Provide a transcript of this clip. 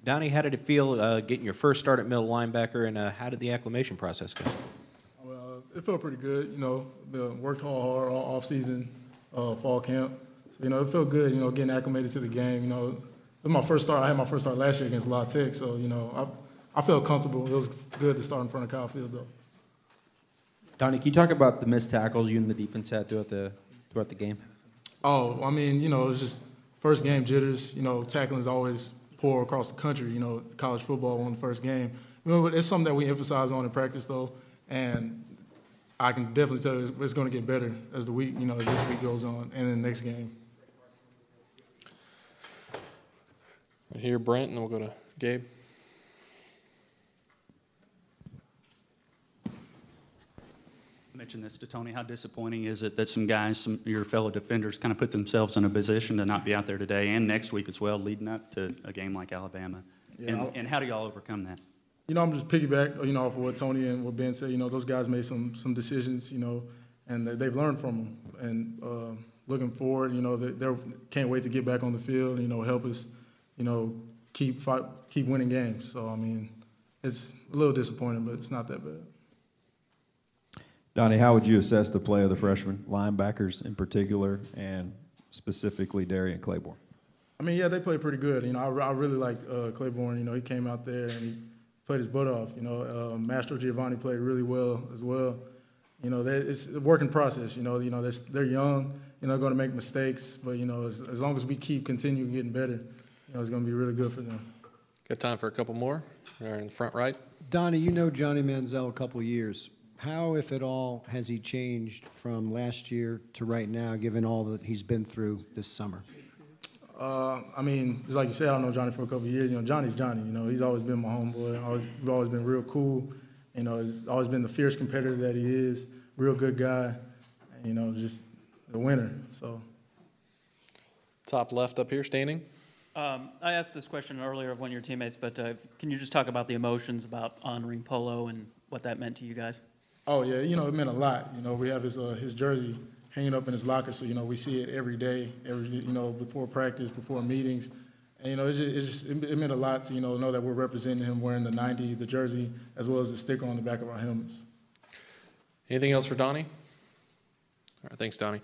Donnie, how did it feel getting your first start at middle linebacker, and how did the acclimation process go? Well, it felt pretty good. Worked hard all off season, fall camp. So it felt good. Getting acclimated to the game. It was my first start. I had my first start last year against La Tech, so I felt comfortable. It was good to start in front of Kyle Field, though. Donnie, can you talk about the missed tackles you and the defense had throughout the game? Oh, it's just first game jitters. Tackling is always poor across the country. College football won the first game. It's something that we emphasize on in practice, though, and I can definitely tell you it's going to get better as the week, as this week goes on, and then the next game. Right here, Brent, and then we'll go to Gabe. I mentioned this to Tony. How disappointing is it that some guys, your fellow defenders, kind of put themselves in a position to not be out there today and next week as well, leading up to a game like Alabama? Yeah, and how do y'all overcome that? I'm just piggyback, off of what Tony and what Ben said. Those guys made some decisions, and they've learned from them. And looking forward, they can't wait to get back on the field, help us, keep winning games. So, it's a little disappointing, but it's not that bad. Donnie, how would you assess the play of the freshman linebackers in particular, and specifically Darian Claiborne? Yeah, they played pretty good. I really liked Claiborne. He came out there and he played his butt off. Mastro Giovanni played really well as well. It's a working process. They're young. They're going to make mistakes, but as long as we continue getting better, it's going to be really good for them. Got time for a couple more? There in the front right. Donnie, Johnny Manziel a couple of years. How, if at all, has he changed from last year to right now, given all that he's been through this summer? Just like you said, I know Johnny for a couple of years. Johnny's Johnny. He's always been my homeboy. We've always been real cool. He's always been the fierce competitor that he is. Real good guy. Just the winner. So. Top left up here, standing. I asked this question earlier of one of your teammates, but can you just talk about the emotions about honoring Polo and what that meant to you guys? Oh, yeah, it meant a lot. We have his jersey hanging up in his locker, so, we see it every day, before practice, before meetings. And, it meant a lot to, know that we're representing him wearing the 90, the jersey, as well as the sticker on the back of our helmets. Anything else for Donnie? All right, thanks, Donnie.